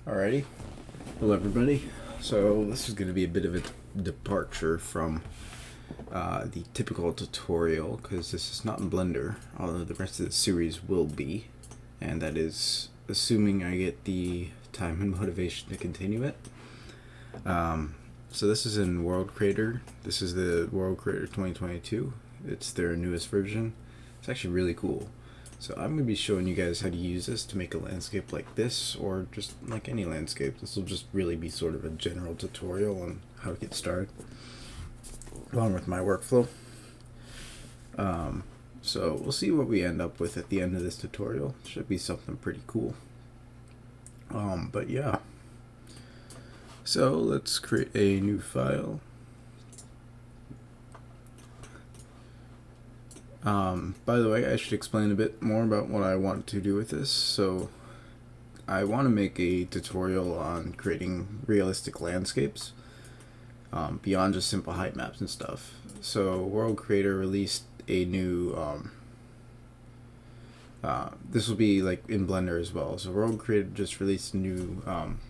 Alrighty. Hello, everybody. So this is going to be a bit of a departure from the typical tutorial because this is not in Blender, although the rest of the series will be, and that is assuming I get the time and motivation to continue it. So this is in World Creator. This is the World Creator 2022. It's their newest version. It's actually really cool. So I'm going to be showing you guys how to use this to make a landscape like this, or just like any landscape. This will just really be sort of a general tutorial on how to get started, along with my workflow. So we'll see what we end up with at the end of this tutorial. Should be something pretty cool. But yeah. So let's create a new file. By the way, I should explain a bit more about what I want to do with this. So I want to make a tutorial on creating realistic landscapes beyond just simple height maps and stuff. So World Creator released a new this will be like in Blender as well. So World Creator just released a new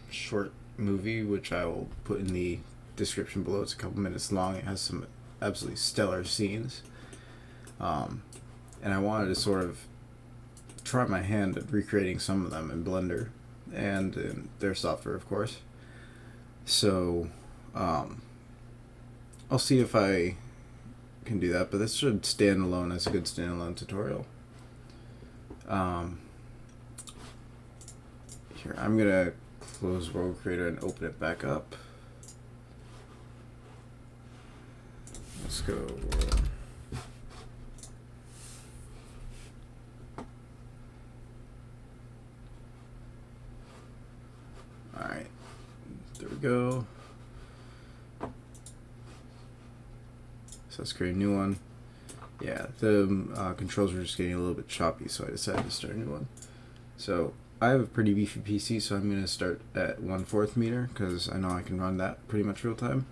short movie, which I will put in the description below. It's a couple minutes long. It has some absolutely stellar scenes. And I wanted to sort of try my hand at recreating some of them in Blender and in their software, of course. So I'll see if I can do that, but this should stand alone as a good standalone tutorial. Here, I'm gonna close World Creator and open it back up. Let's go World. Alright, there we go. So let's create a new one. Yeah, the controls were just getting a little bit choppy, so I decided to start a new one. So I have a pretty beefy PC, so I'm going to start at 1/4 meter because I know I can run that pretty much real time.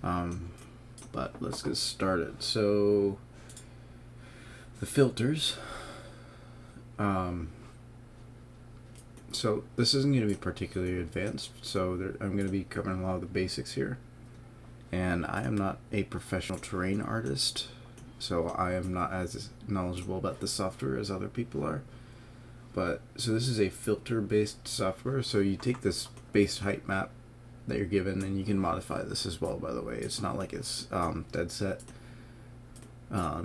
But let's get started. So the filters. So this isn't going to be particularly advanced, so I'm going to be covering a lot of the basics here. And I am not a professional terrain artist, so I am not as knowledgeable about the software as other people are. But so this is a filter-based software, so you take this base height map that you're given, and you can modify this as well, by the way. It's not like it's dead set,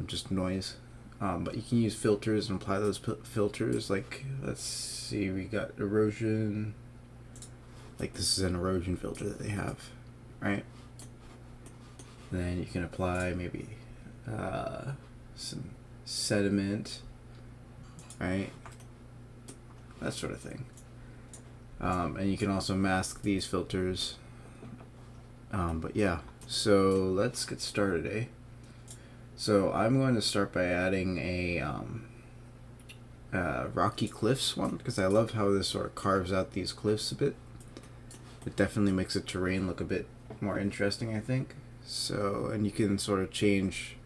just noise. But you can use filters and apply those filters. Like, let's see, we got erosion. Like, this is an erosion filter that they have, right? Then you can apply maybe some sediment, right? That sort of thing. And you can also mask these filters. But yeah, so let's get started, eh? So I'm going to start by adding a rocky cliffs one, because I love how this sort of carves out these cliffs a bit. It definitely makes the terrain look a bit more interesting, I think. So, and you can sort of change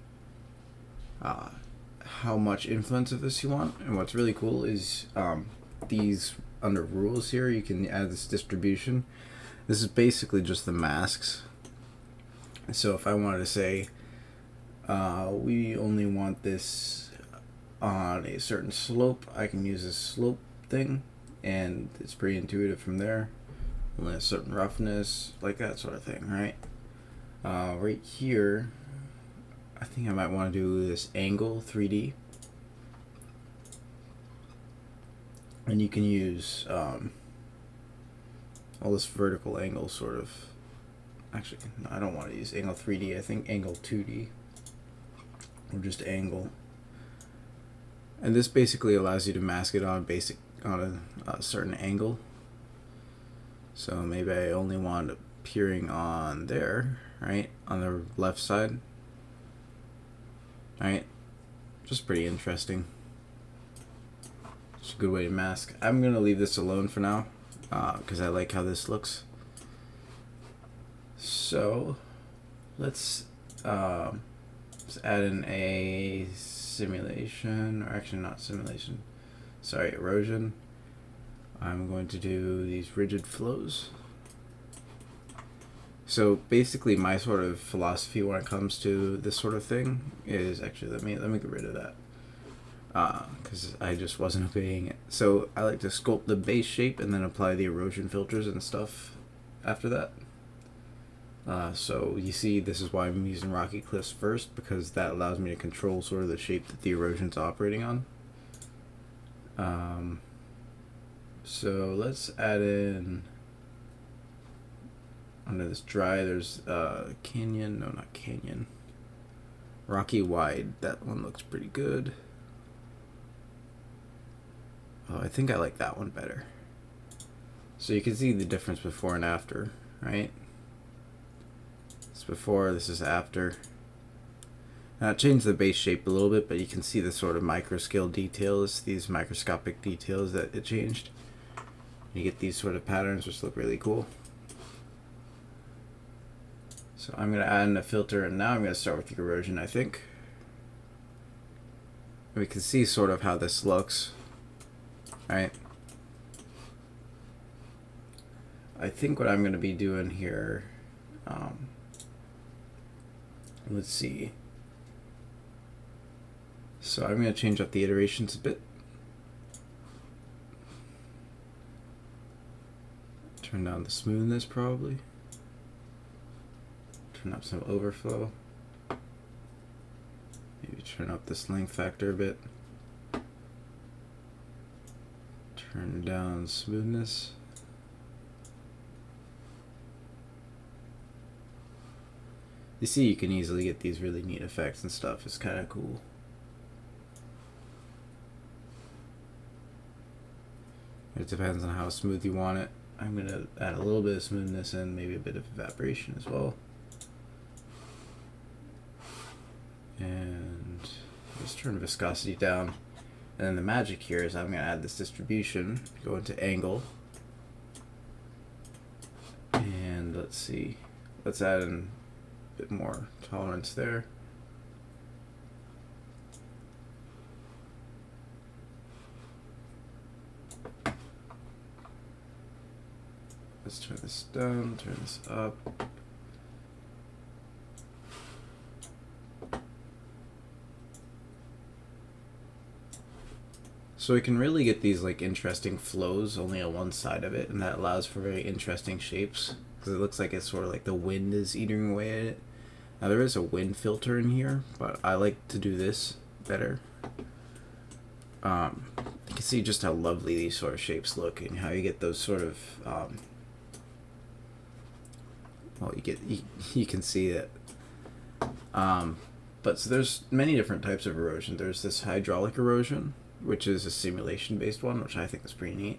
how much influence of this you want. And what's really cool is these under rules here, you can add this distribution. This is basically just the masks. So if I wanted to say we only want this on a certain slope, I can use this slope thing, and it's pretty intuitive from there. Only a certain roughness, like that sort of thing, right? Right here, I think I might want to do this angle 3D. And you can use all this vertical angle sort of. Actually, no, I don't want to use angle 3D. I think angle 2D. Or just angle. And this basically allows you to mask it on a certain angle. So maybe I only want it appearing on there, right? On the left side. Right? Just pretty interesting. It's a good way to mask. I'm going to leave this alone for now because I like how this looks. So let's add in a simulation, or actually not simulation, sorry, erosion. I'm going to do these rigid flows. So basically my sort of philosophy when it comes to this sort of thing is actually, let me get rid of that. Because I just wasn't obeying it. So I like to sculpt the base shape and then apply the erosion filters and stuff after that. So you see, this is why I'm using rocky cliffs first, because that allows me to control sort of the shape that the erosion's operating on. So let's add in, under this dry, there's canyon, no, not canyon, rocky wide. That one looks pretty good. Oh, I think I like that one better. So you can see the difference before and after, right? This is before, this is after. Now it changed the base shape a little bit, but you can see the sort of micro scale details, these microscopic details that it changed. You get these sort of patterns which look really cool. So I'm going to add in a filter, and now I'm going to start with the erosion, I think. And we can see sort of how this looks, right? I think what I'm going to be doing here, let's see. So I'm going to change up the iterations a bit. Turn down the smoothness probably. Turn up some overflow. Maybe turn up this length factor a bit. Turn down smoothness. You see, you can easily get these really neat effects and stuff. It's kind of cool. It depends on how smooth you want it. I'm going to add a little bit of smoothness and maybe a bit of evaporation as well. And just turn viscosity down. And then the magic here is I'm going to add this distribution, go into angle. And let's see. Let's add in a bit more tolerance there. Let's turn this down, turn this up. So we can really get these like interesting flows only on one side of it, and that allows for very interesting shapes, because it looks like it's sort of like the wind is eating away at it. Now there is a wind filter in here, but I like to do this better. You can see just how lovely these sort of shapes look, and how you get those sort of well, you can see it. But so there's many different types of erosion. There's this hydraulic erosion, which is a simulation based one, which I think is pretty neat.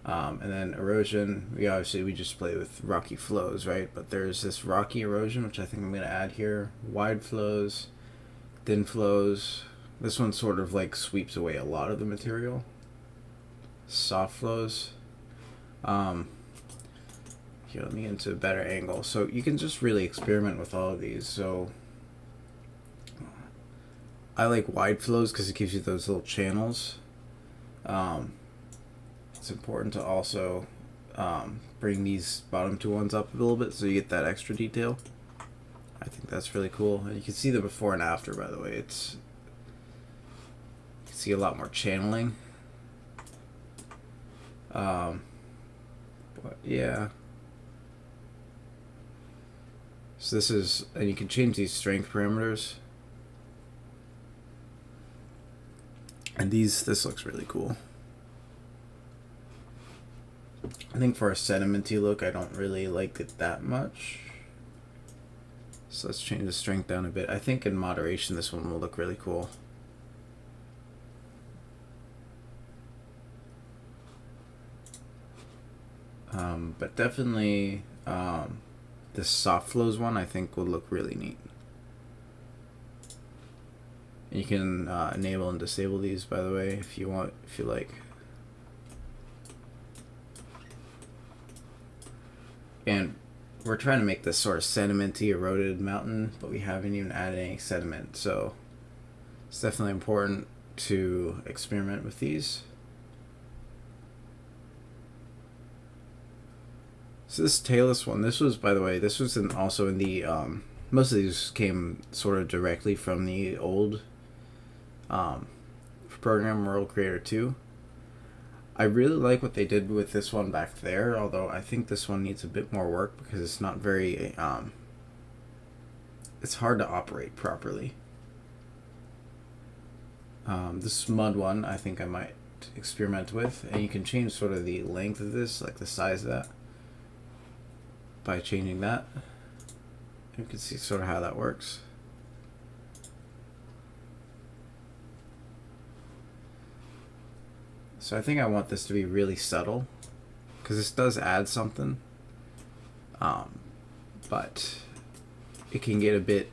And then erosion, we just play with rocky flows, right? But there's this rocky erosion, which I think I'm going to add here. Wide flows, thin flows. This one sort of like sweeps away a lot of the material. Soft flows. Here, let me get into a better angle. So you can just really experiment with all of these. So I like wide flows because it gives you those little channels. It's important to also bring these bottom two ones up a little bit so you get that extra detail. I think that's really cool. And you can see the before and after, by the way. You can see a lot more channeling. But yeah. So this is, and you can change these strength parameters. And this looks really cool. I think for a sedimenty look, I don't really like it that much. So let's change the strength down a bit. I think in moderation, this one will look really cool. But definitely this soft flows one I think would look really neat. You can enable and disable these, by the way, if you want, if you like. And we're trying to make this sort of sedimenty, eroded mountain, but we haven't even added any sediment, so it's definitely important to experiment with these. So this tailless one, this was, by the way, this was also in the, most of these came sort of directly from the old program, World Creator 2. I really like what they did with this one back there, although I think this one needs a bit more work because it's not very, it's hard to operate properly. This mud one, I think I might experiment with, and you can change sort of the length of this, like the size of that, by changing that. You can see sort of how that works. So I think I want this to be really subtle, because this does add something, but it can get a bit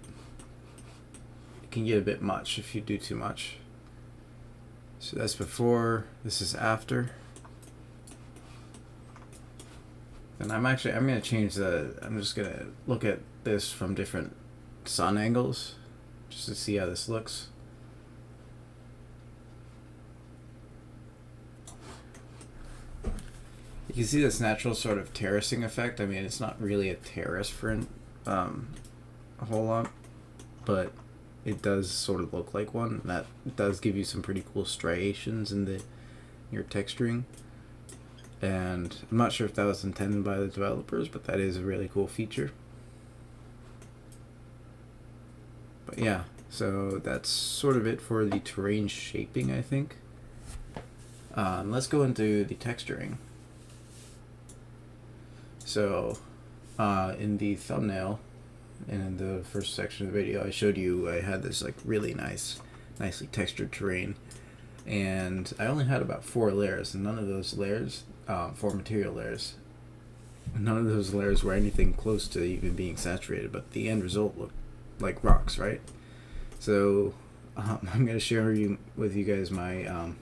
much if you do too much. So that's before, this is after. And I'm going to change I'm just going to look at this from different sun angles just to see how this looks. You can see this natural sort of terracing effect. I mean, it's not really a terrace for a whole lot, but it does sort of look like one. That does give you some pretty cool striations in your texturing. And I'm not sure if that was intended by the developers, but that is a really cool feature. But yeah, so that's sort of it for the terrain shaping, I think. Let's go into the texturing. So in the thumbnail and in the first section of the video, I showed you I had this like really nicely textured terrain, and I only had about 4 layers, and none of those layers, 4 material layers, none of those layers were anything close to even being saturated, but the end result looked like rocks, right? So I'm going to share with you guys my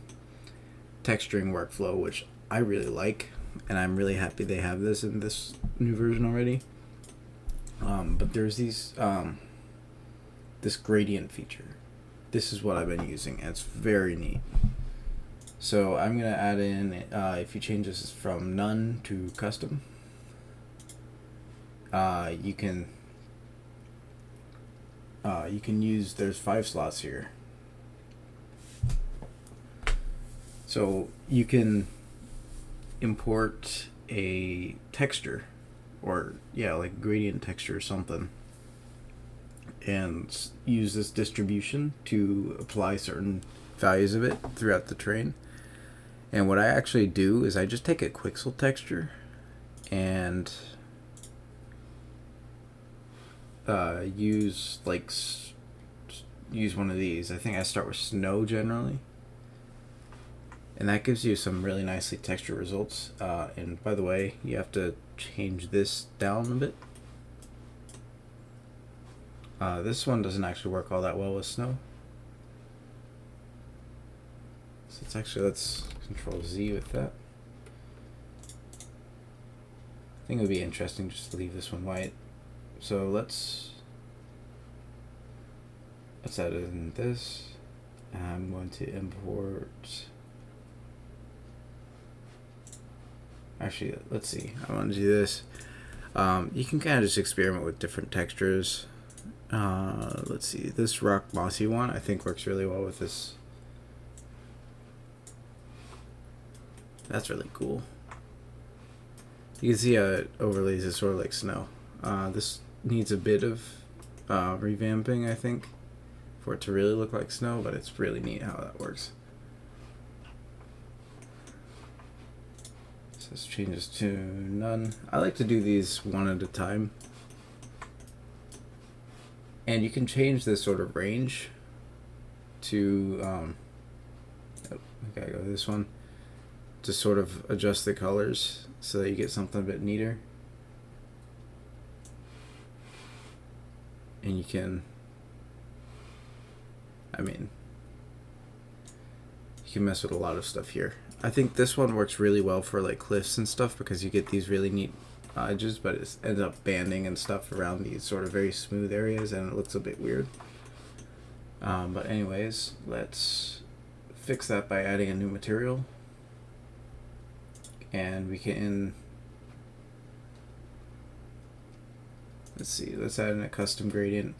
texturing workflow, which I really like, and I'm really happy they have this in this new version already. But there's these this gradient feature. This is what I've been using, and it's very neat. So I'm gonna add in, if you change this from none to custom, you can use, there's 5 slots here. So you can import a texture, or yeah, like gradient texture or something, and use this distribution to apply certain values of it throughout the terrain. And what I actually do is I just take a quixel texture and use one of these. I think I start with snow generally, and that gives you some really nicely textured results. And by the way, you have to change this down a bit. This one doesn't actually work all that well with snow. So it's actually, let's Control Z with that. I think it would be interesting just to leave this one white. So let's add in this. I'm going to import. Actually, let's see. I want to do this. You can kind of just experiment with different textures. Let's see. This rock mossy one I think works really well with this. That's really cool. You can see how it overlays it sort of like snow. This needs a bit of revamping, I think, for it to really look like snow, but it's really neat how that works. So let's change this to none. I like to do these one at a time. And you can change this sort of range to, oh, I gotta go to this one, to sort of adjust the colors so that you get something a bit neater. And you can, I mean, you can mess with a lot of stuff here. I think this one works really well for like cliffs and stuff because you get these really neat edges, but it ends up banding and stuff around these sort of very smooth areas, and it looks a bit weird. But anyways, let's fix that by adding a new material. And we can Let's see, let's add in a custom gradient.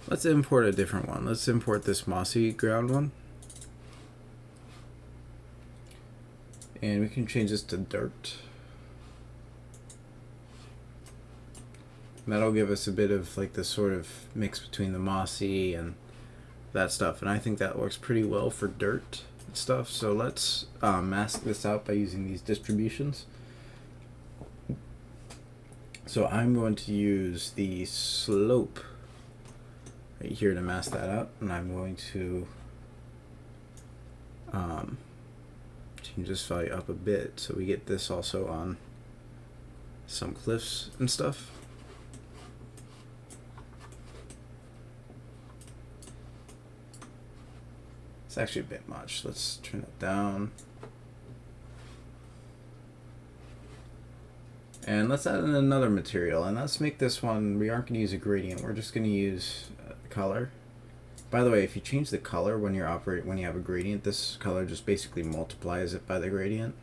Let's import a different one. Let's import this mossy ground one. And we can change this to dirt. And that'll give us a bit of like this sort of mix between the mossy and that stuff. And I think that works pretty well for dirt and stuff. So let's mask this out by using these distributions. So I'm going to use the slope right here to mask that out, and I'm going to change this value up a bit so we get this also on some cliffs and stuff. It's actually a bit much. Let's turn it down. And let's add in another material, and let's make this one, we aren't going to use a gradient, we're just going to use color. By the way, if you change the color when you're when you have a gradient, this color just basically multiplies it by the gradient.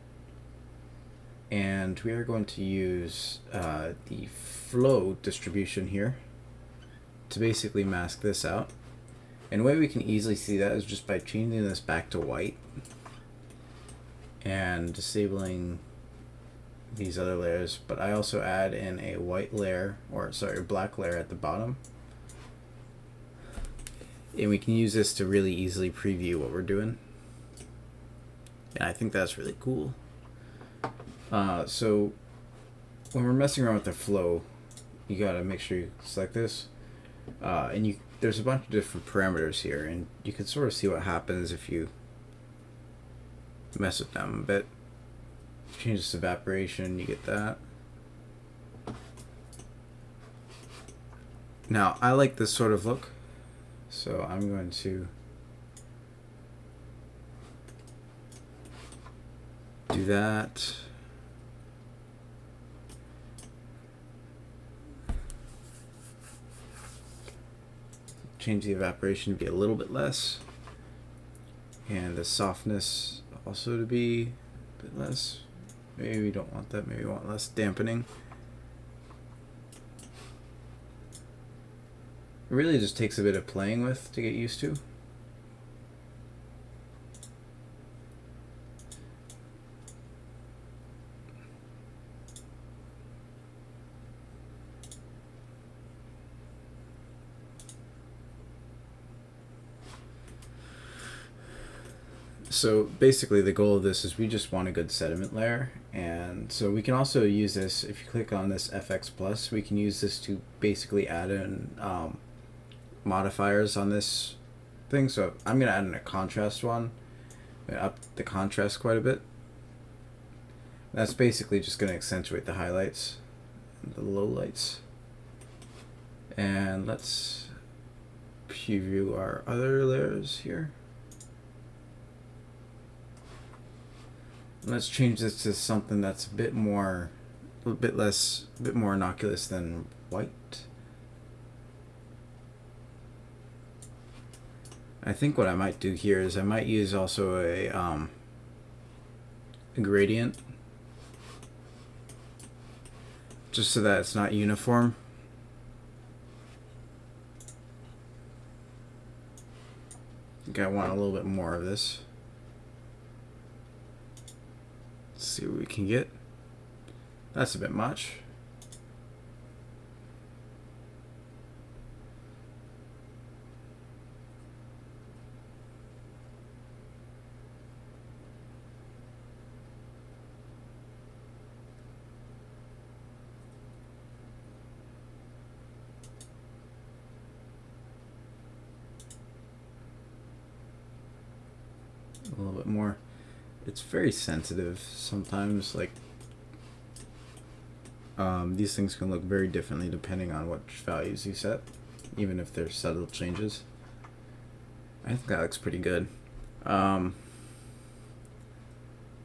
And we are going to use the flow distribution here to basically mask this out. And the way we can easily see that is just by changing this back to white and disabling these other layers, but I also add in a white layer, or sorry, a black layer at the bottom. And we can use this to really easily preview what we're doing. And I think that's really cool. So when we're messing around with the flow, you gotta make sure you select this. And there's a bunch of different parameters here, and you can sort of see what happens if you mess with them a bit. Change this evaporation, you get that. Now I like this sort of look, so I'm going to do that. Change the evaporation to be a little bit less, and the softness also to be a bit less. Maybe we don't want that. Maybe we want less dampening. It really just takes a bit of playing with to get used to. So basically the goal of this is we just want a good sediment layer, and so we can also use this, if you click on this FX plus, we can use this to basically add in modifiers on this thing. So I'm going to add in a contrast one, up the contrast quite a bit. That's basically just going to accentuate the highlights and the lowlights. And let's preview our other layers here. Let's change this to something that's a bit more innocuous than white. I think what I might do here is I might use also a gradient, just so that it's not uniform. I think I want a little bit more of this. See what we can get. That's a bit much. A little bit more. It's very sensitive sometimes, like these things can look very differently depending on which values you set, even if they're subtle changes. I think that looks pretty good. What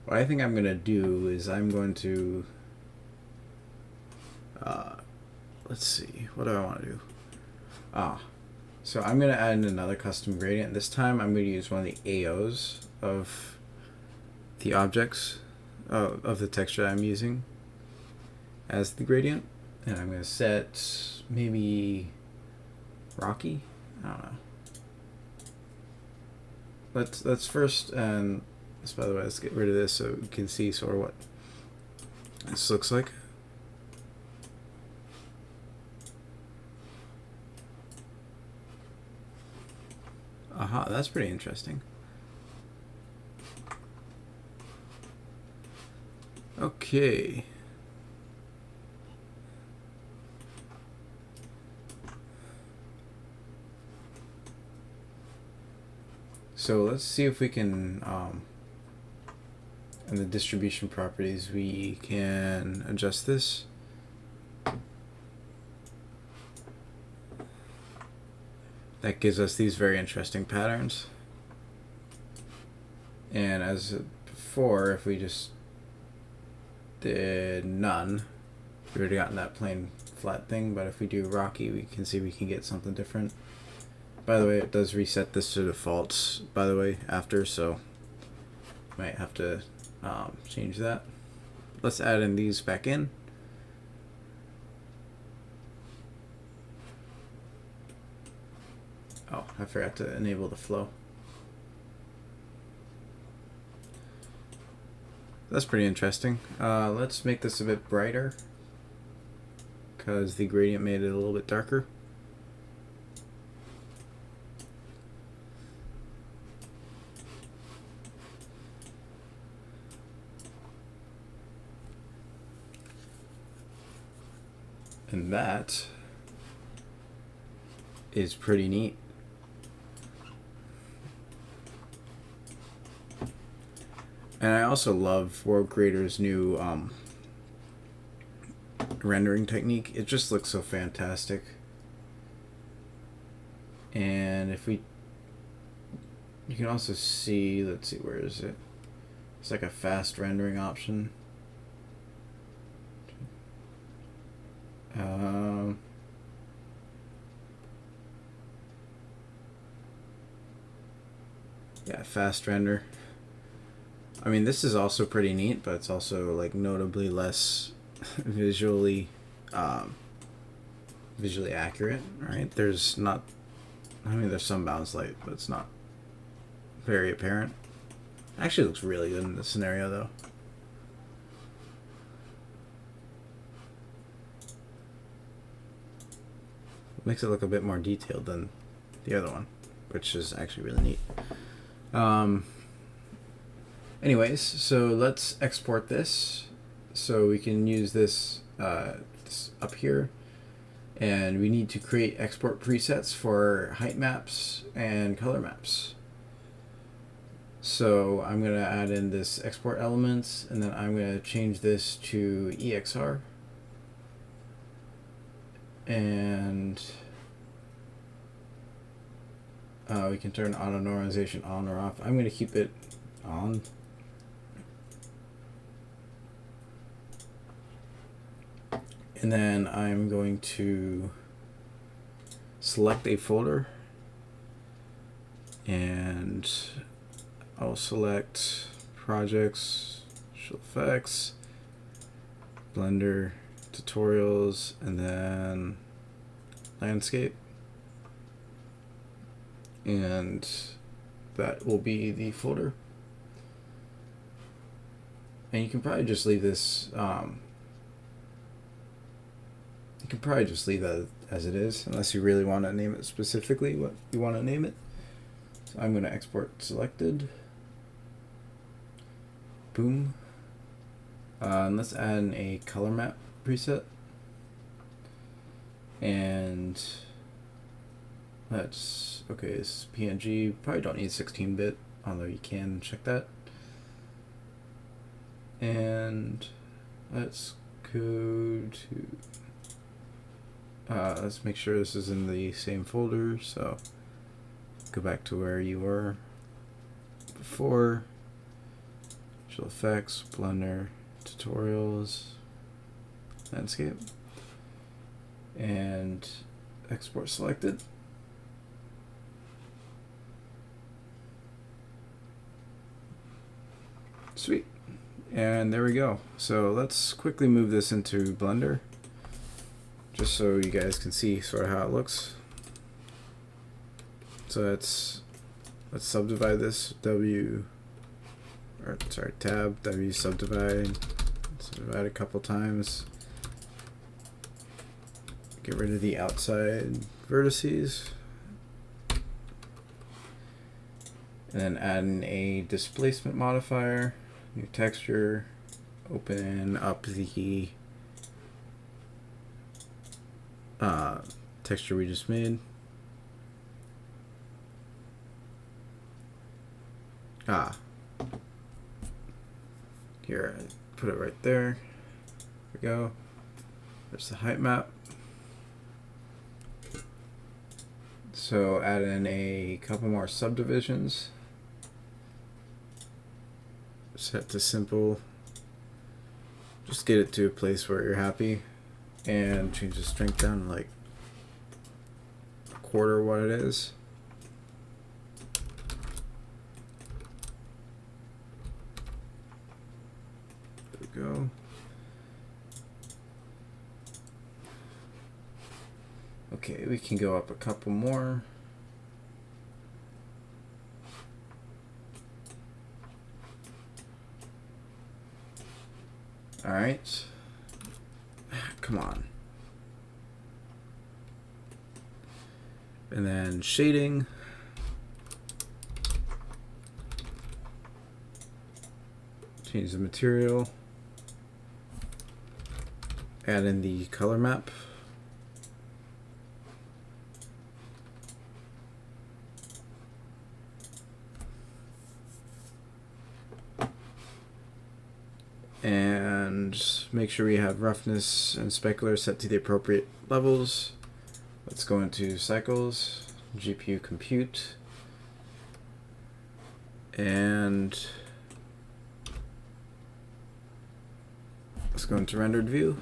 I think I'm gonna do is I'm going to let's see, what do I want to do? So I'm gonna add in another custom gradient. This time I'm gonna use one of the AOs of the objects of the texture I'm using as the gradient, and I'm going to set maybe rocky. I don't know. Let's first, and by the way, let's get rid of this so you can see sort of what this looks like. Aha, that's pretty interesting. Okay. So let's see if we can, in the distribution properties, we can adjust this. That gives us these very interesting patterns. And as before, if we just did none, we would have gotten that plain flat thing. But if we do rocky, we can see we can get something different. By the way, it does reset this to defaults, by the way, after, so might have to change that. Let's add in these back in. Oh, I forgot to enable the flow. That's pretty interesting. Let's make this a bit brighter because the gradient made it a little bit darker. And that is pretty neat. And I also love World Creator's new rendering technique. It just looks so fantastic. And if we, you can also see, let's see, where is it? It's like a fast rendering option. Yeah, fast render. I mean, this is also pretty neat, but it's also like notably less visually accurate, right? There's not, I mean, there's some bounce light, but it's not very apparent. Actually looks really good in this scenario though. Makes it look a bit more detailed than the other one, which is actually really neat. Anyways, so let's export this so we can use this up here, and we need to create export presets for height maps and color maps. So I'm going to add in this export elements, and then I'm going to change this to EXR, and we can turn auto normalization on or off. I'm going to keep it on. And then I'm going to select a folder, and I'll select projects, visual effects, Blender, tutorials, and then landscape. And that will be the folder. And you can probably just leave this, you can probably just leave that as it is, unless you really want to name it specifically what you want to name it. So I'm going to export selected. Boom. And let's add in a color map preset. And let's, okay, this is PNG. Probably don't need 16-bit, although you can check that. And let's go to, let's make sure this is in the same folder. So go back to where you were before. Visual effects, Blender, tutorials, landscape, and export selected. Sweet. And there we go. So let's quickly move this into Blender. just so you guys can see sort of how it looks. So let's subdivide this tab W, subdivide a couple times. Get rid of the outside vertices. And then add in a displacement modifier, new texture, open up the texture we just made. Here, I put it right there. There we go. There's the height map. So add in a couple more subdivisions. Set to simple. Just get it to a place where you're happy, and change the strength down to like a quarter what it is. There we go. Okay, we can go up a couple more. All right. Come on. And then shading. Change the material. Add in the color map. And make sure we have roughness and specular set to the appropriate levels. Let's go into cycles, GPU compute, and let's go into rendered view.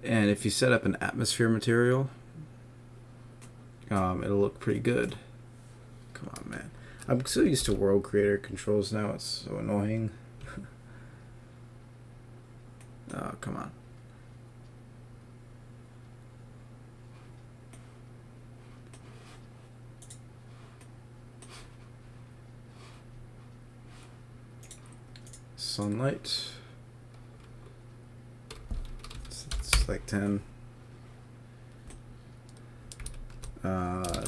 And if you set up an atmosphere material, it'll look pretty good. Come on, man. I'm so used to world creator controls now, it's so annoying. Oh, come on. Sunlight. It's like 10.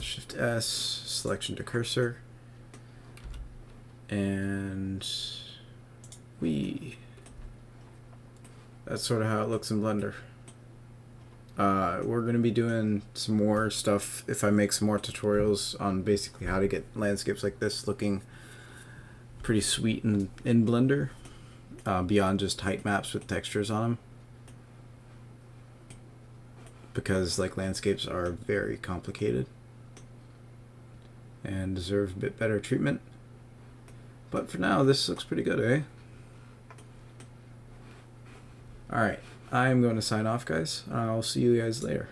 Shift S, selection to cursor. And that's sort of how it looks in Blender. We're going to be doing some more stuff if I make some more tutorials on basically how to get landscapes like this looking pretty sweet in Blender, beyond just height maps with textures on them, because like landscapes are very complicated and deserve a bit better treatment. But for now, this looks pretty good, eh? Alright, I'm going to sign off, guys. I'll see you guys later.